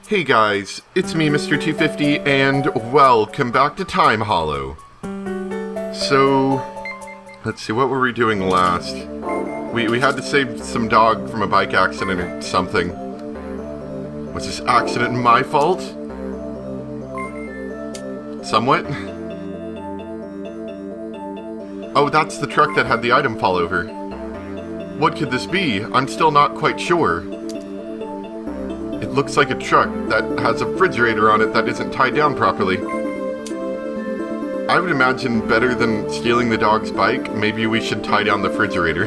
Hey guys, it's me, Mr. 250, and welcome back to Time Hollow. So, let's see, what were we doing last? We had to save some dog from a bike accident or something. Was this accident my fault? Somewhat? Oh, that's the truck that had the item fall over. What could this be? I'm still not quite sure. It looks like a truck that has a refrigerator on it that isn't tied down properly. I would imagine better than stealing the dog's bike, maybe we should tie down the refrigerator.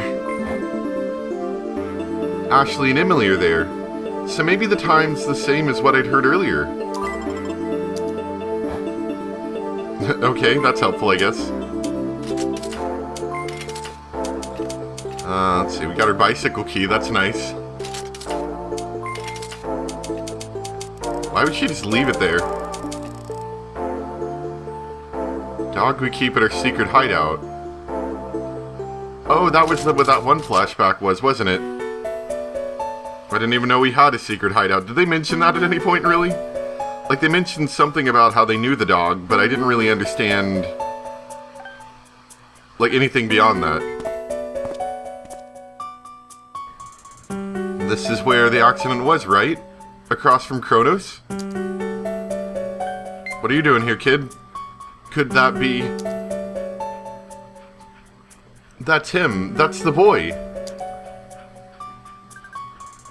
Ashley and Emily are there, so maybe the time's the same as what I'd heard earlier. Okay, that's helpful, I guess. Let's see, we got our bicycle key, that's nice. Why would she just leave it there? Dog we keep at our secret hideout. Oh, that was what that one flashback was, wasn't it? I didn't even know we had a secret hideout. Did they mention that at any point, really? Like, they mentioned something about how they knew the dog, but I didn't really understand, like, anything beyond that. This is where the accident was, right? Across from Kronos? What are you doing here, kid? Could that be... That's him. That's the boy.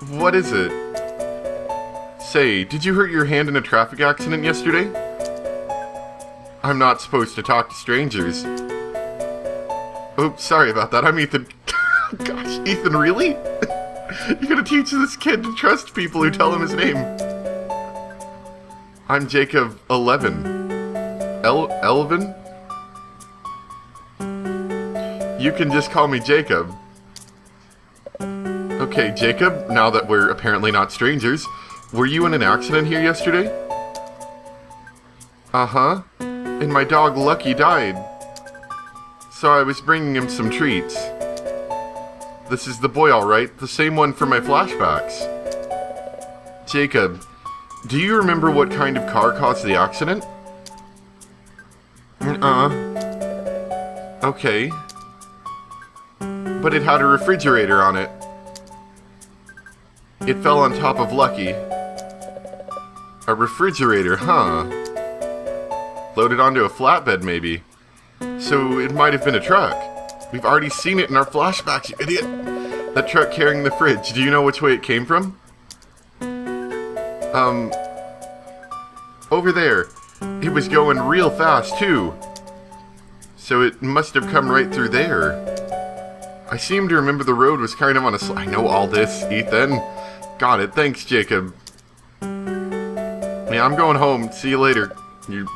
What is it? Say, did you hurt your hand in a traffic accident yesterday? I'm not supposed to talk to strangers. Oops, sorry about that. I'm Ethan. Gosh, Ethan, really? You're gonna teach this kid to trust people who tell him his name. I'm Jacob 11. Elvin? You can just call me Jacob. Okay, Jacob, now that we're apparently not strangers, were you in an accident here yesterday? Uh-huh. And my dog Lucky died. So I was bringing him some treats. This is the boy, alright, the same one from my flashbacks. Jacob, do you remember what kind of car caused the accident? Okay. But it had a refrigerator on it. It fell on top of Lucky. A refrigerator, huh? Loaded onto a flatbed, maybe. So it might have been a truck. We've already seen it in our flashbacks, you idiot! That truck carrying the fridge, do you know which way it came from? Over there. It was going real fast, too. So it must have come right through there. I seem to remember the road was kind of on a I know all this, Ethan. Got it, thanks, Jacob. Yeah, I'm going home. See you later. You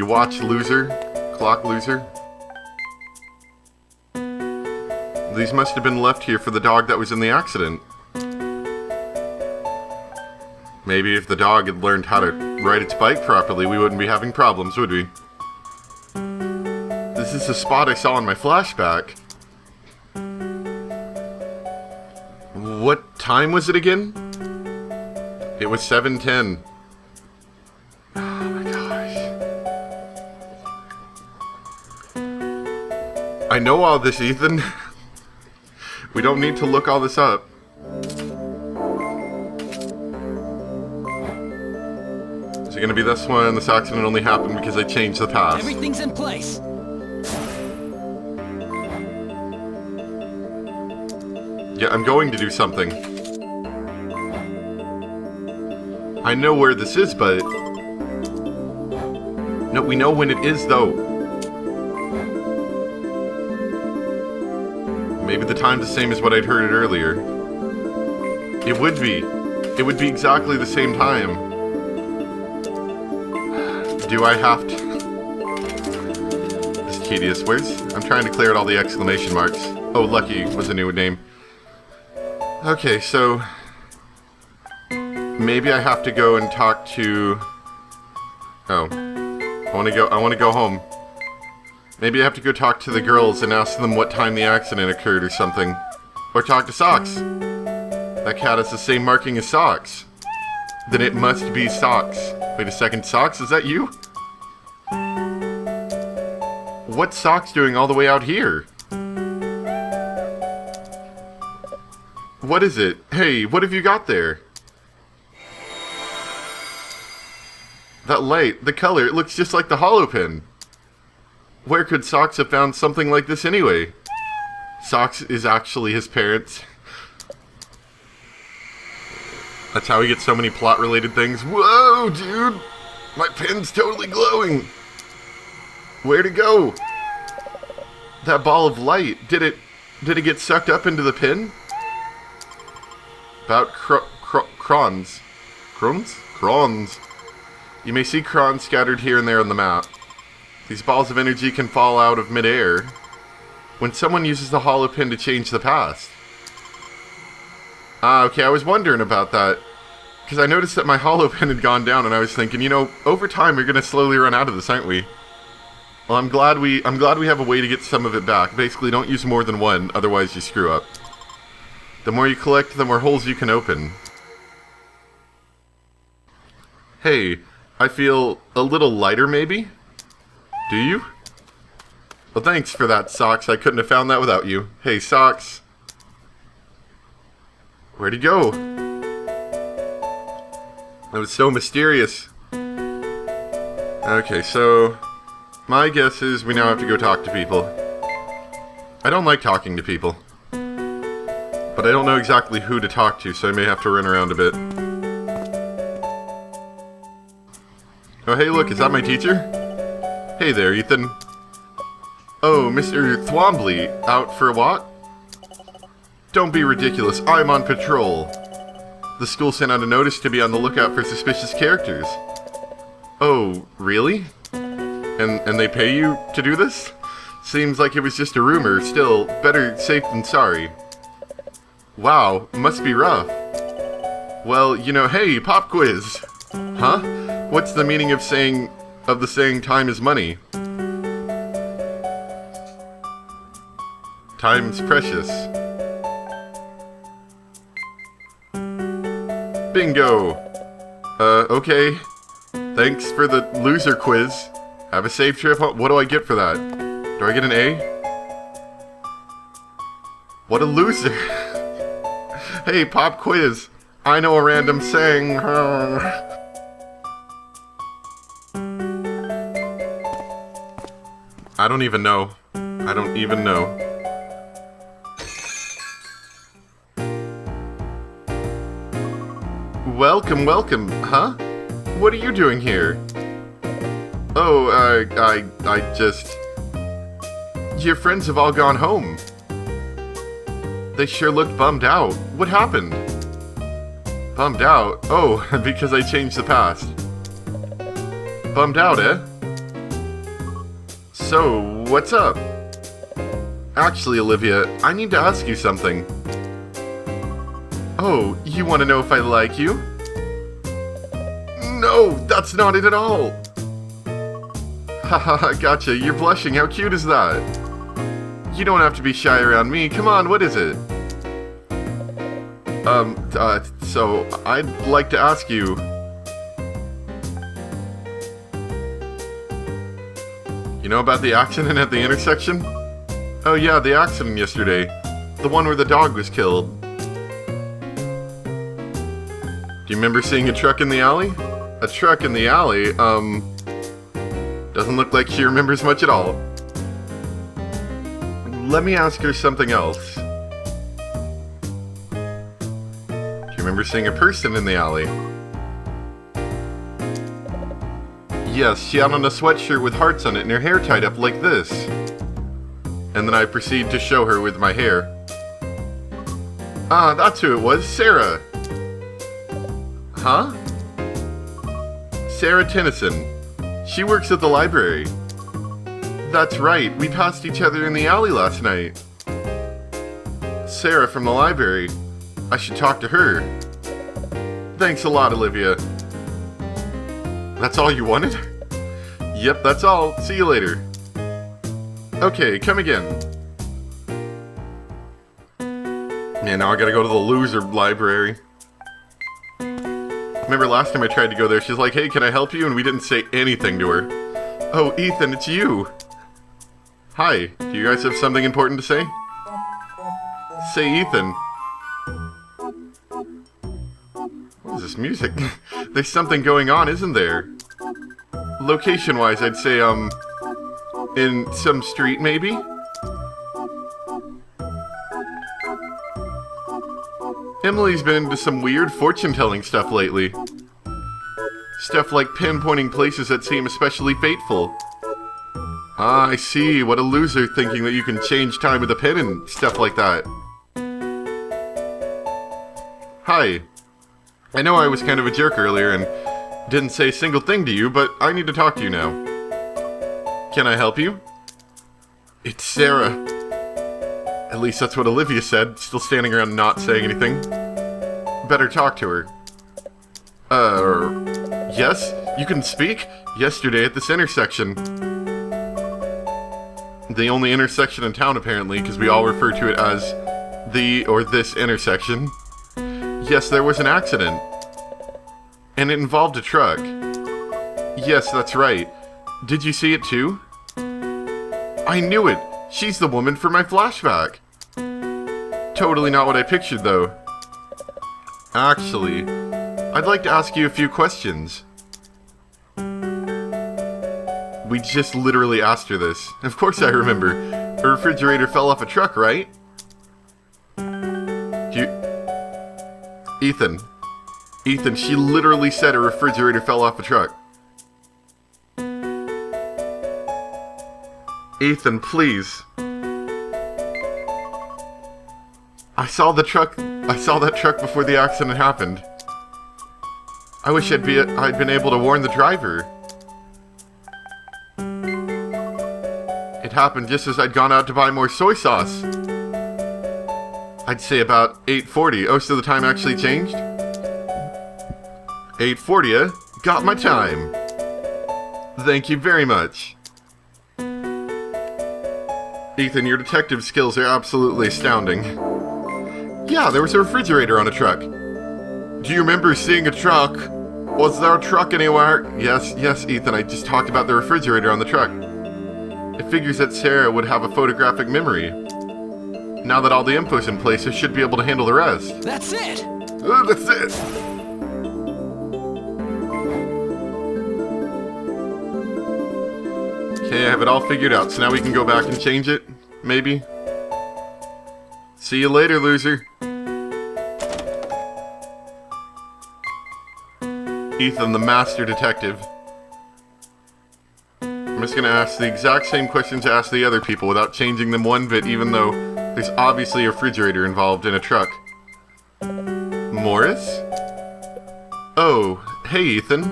watch, loser. Clock loser. These must have been left here for the dog that was in the accident. Maybe if the dog had learned how to ride its bike properly, we wouldn't be having problems, would we? This is the spot I saw in my flashback. What time was it again? It was 7:10. Oh my gosh. I know all this, Ethan. We don't need to look all this up. Is it gonna be this one? This accident only happened because I changed the past. Everything's in place. Yeah, I'm going to do something. I know where this is, but... No, we know when it is, though. Maybe the time's the same as what I'd heard it earlier. It would be. It would be exactly the same time. Do I have to... This is tedious. I'm trying to clear out all the exclamation marks. Oh, Lucky was a new name. Okay, so... Maybe I have to go and talk to... Oh. I want to go home. Maybe I have to go talk to the girls and ask them what time the accident occurred or something. Or talk to Socks. That cat has the same marking as Socks. Then it must be Socks. Wait a second, Socks, is that you? What's Socks doing all the way out here? What is it? Hey, what have you got there? That light, the color, it looks just like the hollow pin. Where could Socks have found something like this anyway? Socks is actually his parents. That's how he gets so many plot-related things. Whoa, dude! My pin's totally glowing! Where'd it go? That ball of light, did it get sucked up into the pin? About crons. Crons? Crons. You may see crons scattered here and there on the map. These balls of energy can fall out of midair when someone uses the hollow pin to change the past. Ah, okay, I was wondering about that. Because I noticed that my hollow pin had gone down and I was thinking, you know, over time we're going to slowly run out of this, aren't we? Well, I'm glad we have a way to get some of it back. Basically, don't use more than one, otherwise you screw up. The more you collect, the more holes you can open. Hey, I feel a little lighter, maybe? Do you? Well, thanks for that, Socks. I couldn't have found that without you. Hey, Socks. Where'd he go? That was so mysterious. Okay, so my guess is we now have to go talk to people. I don't like talking to people. But I don't know exactly who to talk to, so I may have to run around a bit. Oh, hey, look, is that my teacher? Hey there, Ethan. Oh, Mr. Thwombly, out for a walk? Don't be ridiculous, I'm on patrol. The school sent out a notice to be on the lookout for suspicious characters. Oh, really? And they pay you to do this? Seems like it was just a rumor. Still, better safe than sorry. Wow, must be rough. Well, you know, hey, pop quiz. Huh? What's the meaning of the saying time is money? Time's precious. Bingo! Okay. Thanks for the loser quiz. Have a safe trip home. What do I get for that? Do I get an A? What a loser. Hey, pop quiz. I know a random saying. I don't even know. I don't even know. Welcome, welcome. Huh? What are you doing here? Oh, I just... Your friends have all gone home. They sure looked bummed out. What happened? Bummed out? Oh, because I changed the past. Bummed out, eh? So, what's up? Actually, Olivia, I need to ask you something. Oh, you want to know if I like you? No, that's not it at all. Haha, gotcha, you're blushing, how cute is that? You don't have to be shy around me, come on, what is it? So, I'd like to ask you... You know about the accident at the intersection? Oh yeah, the accident yesterday. The one where the dog was killed. Do you remember seeing a truck in the alley? A truck in the alley? Doesn't look like she remembers much at all. Let me ask her something else. Do you remember seeing a person in the alley? Yes, she had on a sweatshirt with hearts on it and her hair tied up like this. And then I proceed to show her with my hair. Ah, that's who it was, Sarah. Huh? Sarah Tennyson. She works at the library. That's right, we passed each other in the alley last night. Sarah from the library. I should talk to her. Thanks a lot, Olivia. That's all you wanted? Yep, that's all. See you later. Okay, come again. Man, now I gotta go to the loser library. Man, Remember last time I tried to go there, she's like, hey, can I help you? And we didn't say anything to her. Oh, Ethan, it's you. Hi, do you guys have something important to say? Say, Ethan. What is this music? There's something going on, isn't there? Location-wise, I'd say, in some street, maybe? Emily's been into some weird fortune-telling stuff lately. Stuff like pinpointing places that seem especially fateful. Ah, I see. What a loser, thinking that you can change time with a pin and stuff like that. Hi. I know I was kind of a jerk earlier and didn't say a single thing to you, but I need to talk to you now. Can I help you? It's Sarah. At least that's what Olivia said, still standing around not saying anything. Better talk to her. Yes? You can speak? Yesterday at this intersection. The only intersection in town, apparently, because we all refer to it as the or this intersection. Yes, there was an accident. And it involved a truck. Yes, that's right. Did you see it too? I knew it! She's the woman for my flashback! Totally not what I pictured, though. Actually, I'd like to ask you a few questions. We just literally asked her this. Of course I remember. A refrigerator fell off a truck, right? Ethan. Ethan, she literally said a refrigerator fell off a truck. Ethan, please. I saw that truck before the accident happened. I wish I'd been able to warn the driver. It happened just as I'd gone out to buy more soy sauce. I'd say about 8:40. Oh, so the time actually changed? 8:40, eh? Got my time. Thank you very much. Ethan, your detective skills are absolutely astounding. Yeah, there was a refrigerator on a truck. Do you remember seeing a truck? Was there a truck anywhere? Yes, Ethan, I just talked about the refrigerator on the truck. It figures that Sarah would have a photographic memory. Now that all the info's in place, I should be able to handle the rest. That's it! That's it! Okay, I have it all figured out, so now we can go back and change it, maybe? See you later, loser. Ethan, the master detective. I'm just gonna ask the exact same questions I asked the other people without changing them one bit, even though there's obviously a refrigerator involved in a truck. Morris? Oh, hey Ethan.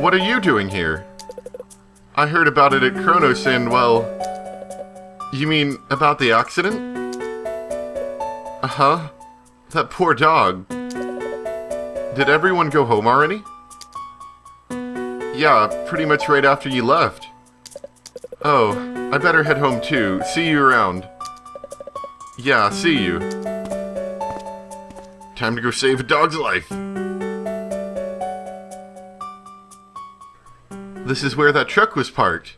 What are you doing here? I heard about it at Kronos and, well... You mean about the accident? Uh-huh. That poor dog. Did everyone go home already? Yeah, pretty much right after you left. Oh, I better head home too. See you around. Yeah, see you. Time to go save a dog's life. This is where that truck was parked.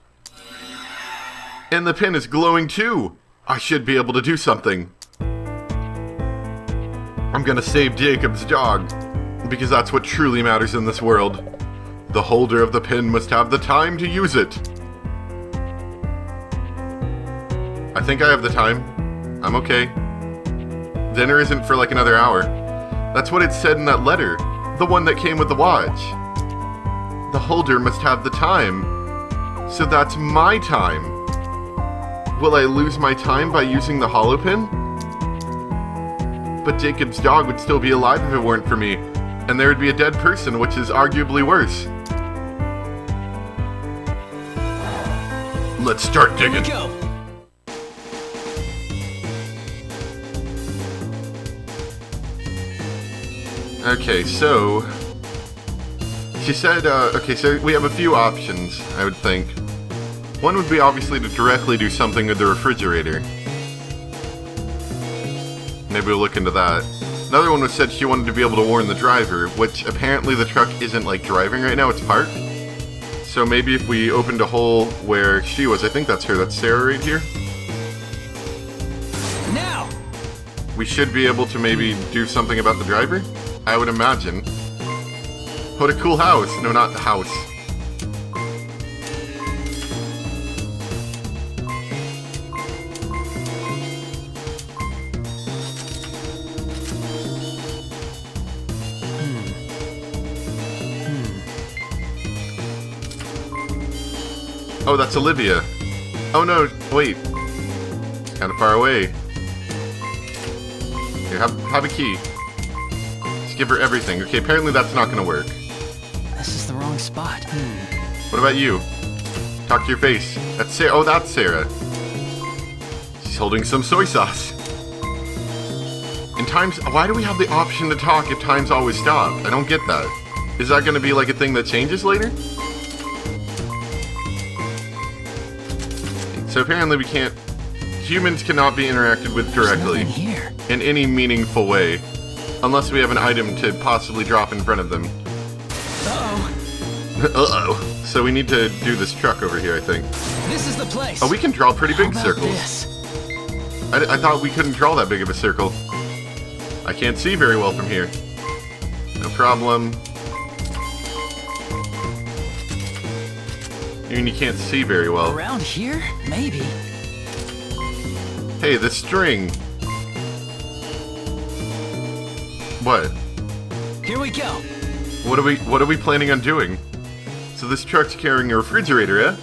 And the pin is glowing too. I should be able to do something. I'm gonna save Jacob's dog, because that's what truly matters in this world. The holder of the pin must have the time to use it. I think I have the time. I'm okay. Dinner isn't for like another hour. That's what it said in that letter. The one that came with the watch. The holder must have the time. So that's my time. Will I lose my time by using the hollow pin? But Jacob's dog would still be alive if it weren't for me, and there would be a dead person, which is arguably worse. Let's start digging. Go. Okay, so... She said, okay, so we have a few options, I would think. One would be obviously to directly do something with the refrigerator. Maybe we'll look into that. Another one was said she wanted to be able to warn the driver, which apparently the truck isn't like driving right now, it's parked. So maybe if we opened a hole where she was, I think that's her, that's Sarah right here. Now! We should be able to maybe do something about the driver, I would imagine. What a cool house. No, not the house. Oh, that's Olivia. Oh no, wait. Kind of far away. Here, have a key. Just give her everything. Okay, apparently that's not gonna work. This is the wrong spot. What about you? Talk to your face. That's Sarah. Oh, that's Sarah. She's holding some soy sauce. In times, why do we have the option to talk if times always stop? I don't get that. Is that gonna be like a thing that changes later? So apparently we can't... Humans cannot be interacted with directly in any meaningful way. Unless we have an item to possibly drop in front of them. Uh-oh. Uh-oh. So we need to do this truck over here, I think. This is the place. Oh, we can draw pretty big How about circles. this? I thought we couldn't draw that big of a circle. I can't see very well from here. No problem. I mean, you can't see very well. Around here? Maybe. Hey, the string. What? Here we go. What are we planning on doing? So this truck's carrying a refrigerator, eh?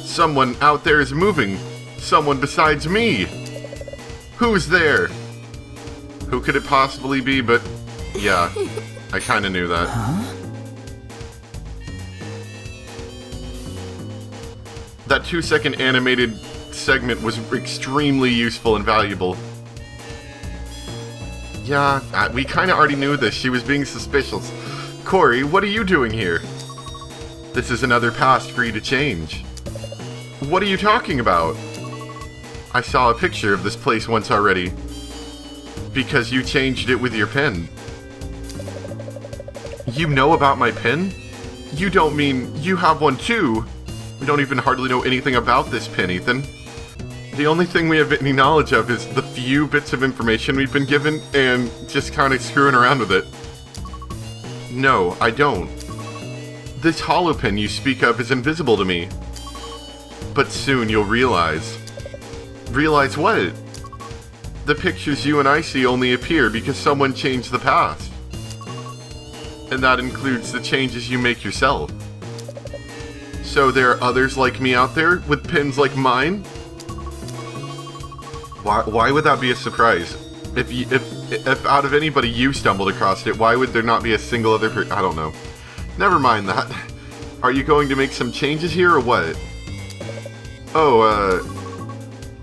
Someone out there is moving. Someone besides me. Who's there? Who could it possibly be? But yeah, I kind of knew that. Huh? That 2-second animated segment was extremely useful and valuable. Yeah, we kind of already knew this. She was being suspicious. Corey, what are you doing here? This is another past for you to change. What are you talking about? I saw a picture of this place once already. Because you changed it with your pen. You know about my pen? You don't mean you have one too? We don't even hardly know anything about this pen, Ethan. The only thing we have any knowledge of is the few bits of information we've been given and just kind of screwing around with it. No, I don't. This hollow pen you speak of is invisible to me. But soon you'll realize. Realize what? The pictures you and I see only appear because someone changed the past. And that includes the changes you make yourself. So there are others like me out there with pens like mine? Why would that be a surprise? If out of anybody you stumbled across it, why would there not be a single other person? I don't know. Never mind that. Are you going to make some changes here or what? Oh,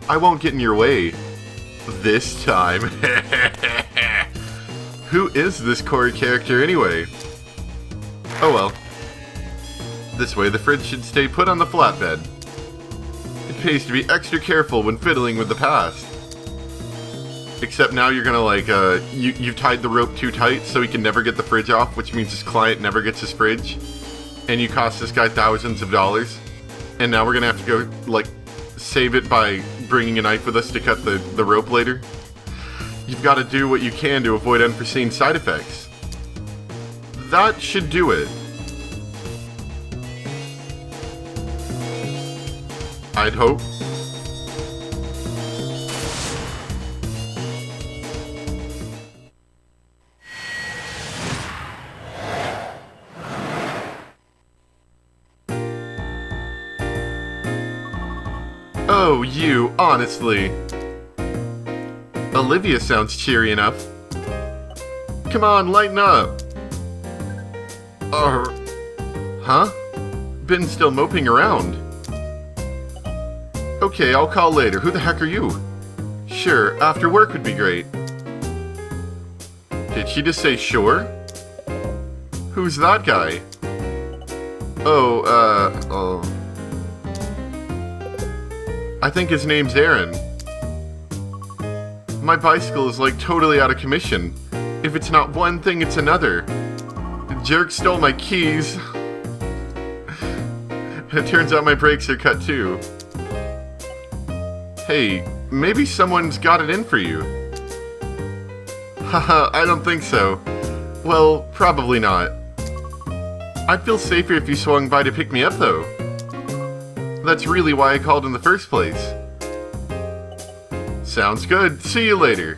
I won't get in your way. This time. Who is this Corey character anyway? Oh well. This way the fridge should stay put on the flatbed. It pays to be extra careful when fiddling with the past. Except now you're gonna like, you've tied the rope too tight so he can never get the fridge off, which means his client never gets his fridge. And you cost this guy thousands of dollars. And now we're gonna have to go, like, save it by bringing a knife with us to cut the rope later. You've got to do what you can to avoid unforeseen side effects. That should do it. I'd hope. Oh, you, honestly. Olivia sounds cheery enough. Come on, lighten up. Huh? Been still moping around. Okay, I'll call later. Who the heck are you? Sure, after work would be great. Did she just say sure? Who's that guy? I think his name's Aaron. My bicycle is like totally out of commission. If it's not one thing, it's another. The jerk stole my keys. It turns out my brakes are cut too. Hey, maybe someone's got it in for you. Haha, I don't think so. Well, probably not. I'd feel safer if you swung by to pick me up though. That's really why I called in the first place. Sounds good. See you later.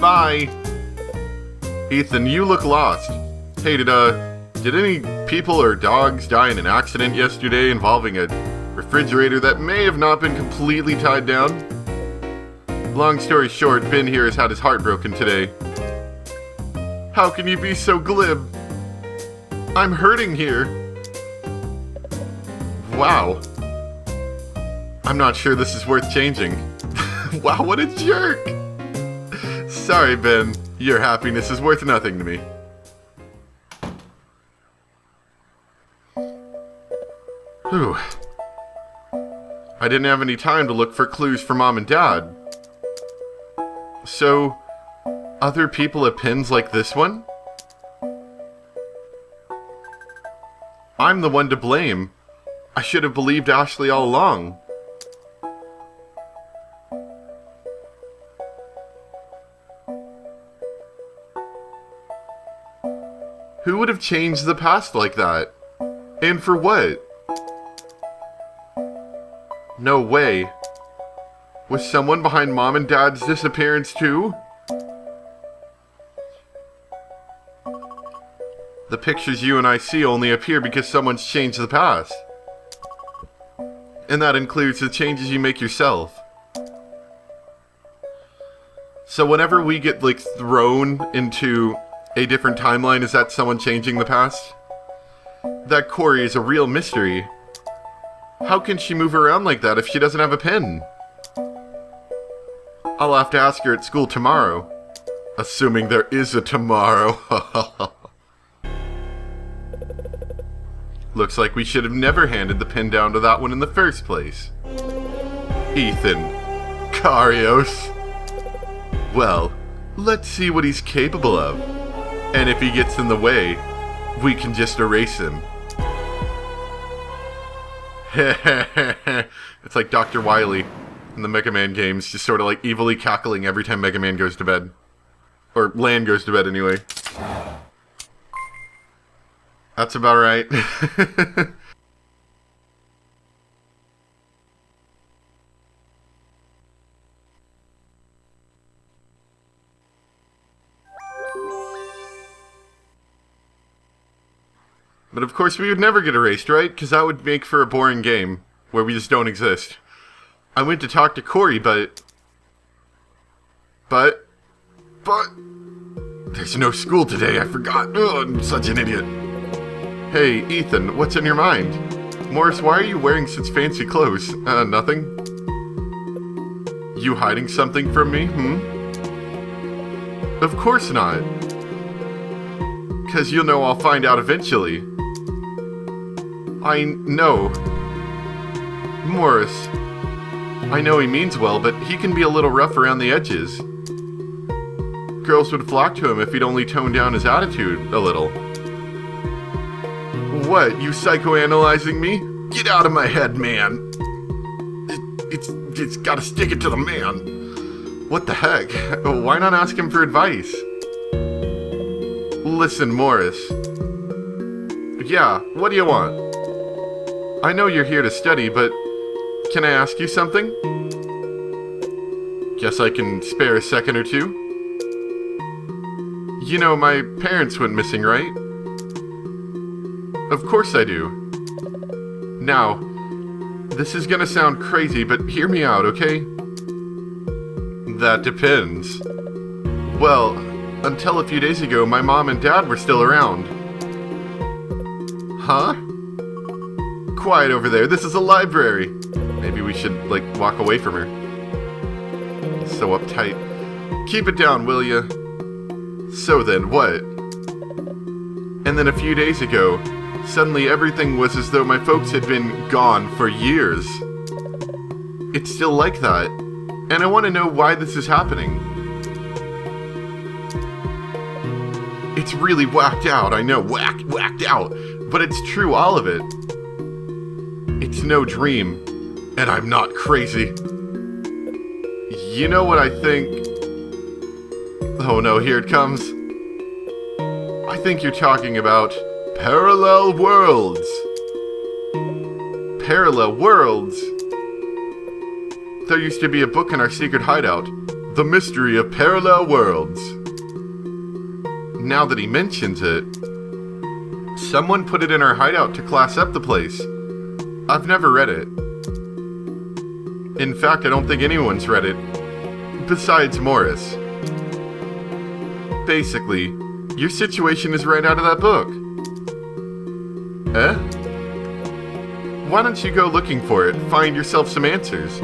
Bye. Ethan, you look lost. Hey, did any people or dogs die in an accident yesterday involving a refrigerator that may have not been completely tied down? Long story short, Ben here has had his heart broken today. How can you be so glib? I'm hurting here. Wow. I'm not sure this is worth changing. Wow, what a jerk! Sorry, Ben. Your happiness is worth nothing to me. Whew. I didn't have any time to look for clues for Mom and Dad. So, other people have pins like this one? I'm the one to blame. I should have believed Ashley all along. Who would have changed the past like that? And for what? No way. Was someone behind Mom and Dad's disappearance too? The pictures you and I see only appear because someone's changed the past. And that includes the changes you make yourself. So whenever we get thrown into a different timeline, is that someone changing the past? That Corey is a real mystery. How can she move around like that if she doesn't have a pin? I'll have to ask her at school tomorrow. Assuming there is a tomorrow. Looks like we should have never handed the pin down to that one in the first place. Ethan. Karios. Well, let's see what he's capable of. And if he gets in the way, we can just erase him. It's like Dr. Wily in the Mega Man games, just sort of like evilly cackling every time Mega Man goes to bed. Or Lan goes to bed anyway. That's about right. But of course we would never get erased, right? Because that would make for a boring game, where we just don't exist. I went to talk to Corey, but... There's no school today, I forgot. Oh, I'm such an idiot. Hey, Ethan, what's in your mind? Morris, why are you wearing such fancy clothes? Nothing? You hiding something from me, Of course not. 'Cause you'll know I'll find out eventually. I know. Morris. I know he means well, but he can be a little rough around the edges. Girls would flock to him if he'd only toned down his attitude a little. What, you psychoanalyzing me? Get out of my head, man. It's gotta stick it to the man. What the heck? Why not ask him for advice? Listen, Morris. Yeah, what do you want? I know you're here to study, but can I ask you something? Guess I can spare a second or two? You know, my parents went missing, right? Of course I do. Now, this is gonna sound crazy, but hear me out, okay? That depends. Well, until a few days ago, my mom and dad were still around. Huh? Quiet over there, this is a library. Maybe we should, walk away from her. So uptight. Keep it down, will ya? So then, what? And then a few days ago, suddenly everything was as though my folks had been gone for years. it's still like that. And I want to know why this is happening. It's really whacked out, I know, whacked out. But it's true, all of it. It's no dream. And I'm not crazy. You know what I think? Oh no, here it comes. I think you're talking about parallel worlds. Parallel worlds? There used to be a book in our secret hideout, The Mystery of Parallel Worlds. Now that he mentions it, someone put it in our hideout to class up the place. I've never read it. In fact, I don't think anyone's read it, besides Morris. Basically, your situation is right out of that book. Eh? Why don't you go looking for it, find yourself some answers?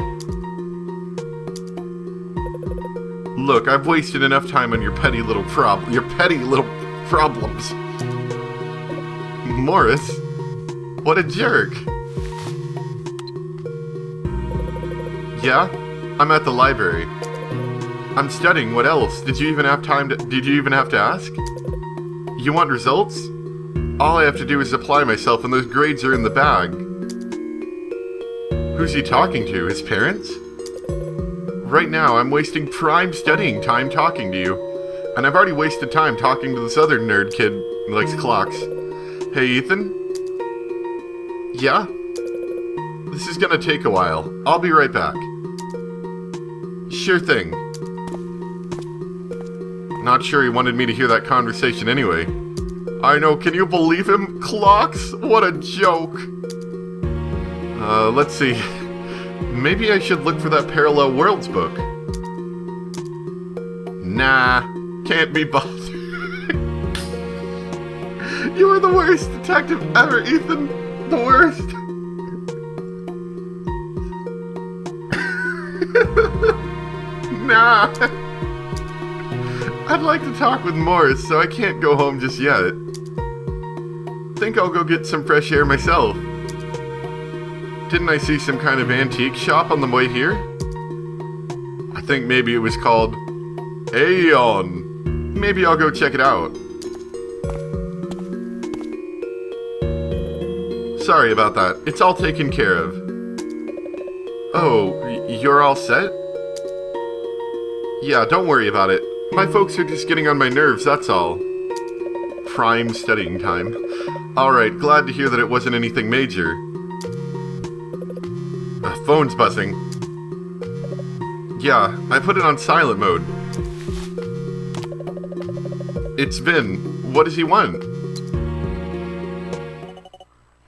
Look, I've wasted enough time on your petty little problems. Morris, what a jerk. Yeah? I'm at the library. I'm studying, what else? Did you even have to ask? You want results? All I have to do is apply myself and those grades are in the bag. Who's he talking to? His parents? Right now, I'm wasting prime studying time talking to you. And I've already wasted time talking to this other nerd kid who likes clocks. Hey, Ethan? Yeah? This is gonna take a while. I'll be right back. Sure thing. Not sure he wanted me to hear that conversation anyway. I know, can you believe him? Clocks? What a joke. Let's see. Maybe I should look for that Parallel Worlds book. Nah, can't be bothered. You are the worst detective ever, Ethan. The worst. Nah. I'd like to talk with Morris, so I can't go home just yet. Think I'll go get some fresh air myself. Didn't I see some kind of antique shop on the way here? I think maybe it was called Aeon. Maybe I'll go check it out. Sorry about that. It's all taken care of. Oh, you're all set? Yeah, don't worry about it. My folks are just getting on my nerves, that's all. Prime studying time. Alright, glad to hear that it wasn't anything major. Phone's buzzing. Yeah, I put it on silent mode. It's Vin. What does he want?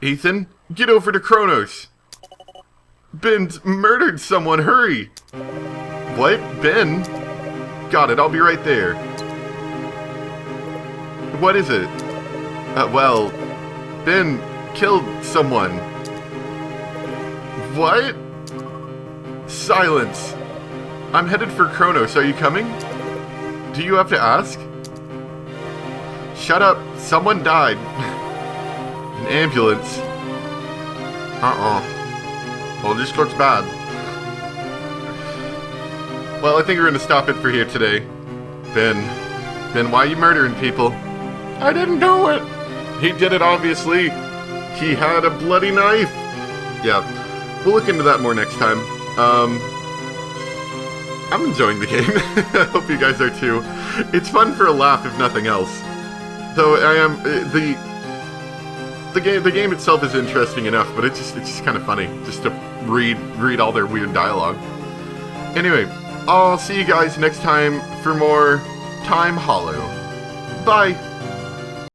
Ethan, get over to Kronos. Ben's murdered someone, hurry! What? Ben? Got it, I'll be right there. What is it? Well, Ben killed someone. What? Silence. I'm headed for Kronos, are you coming? Do you have to ask? Shut up, someone died. An ambulance. Well, this looks bad. Well, I think we're gonna stop it for here today. Ben, why are you murdering people? I didn't do it. He did it, obviously. He had a bloody knife. Yeah, we'll look into that more next time. I'm enjoying the game. I hope you guys are too. It's fun for a laugh, if nothing else. Though I am the game itself is interesting enough, but it's just kind of funny just to read all their weird dialogue. Anyway, I'll see you guys next time for more Time Hollow. Bye.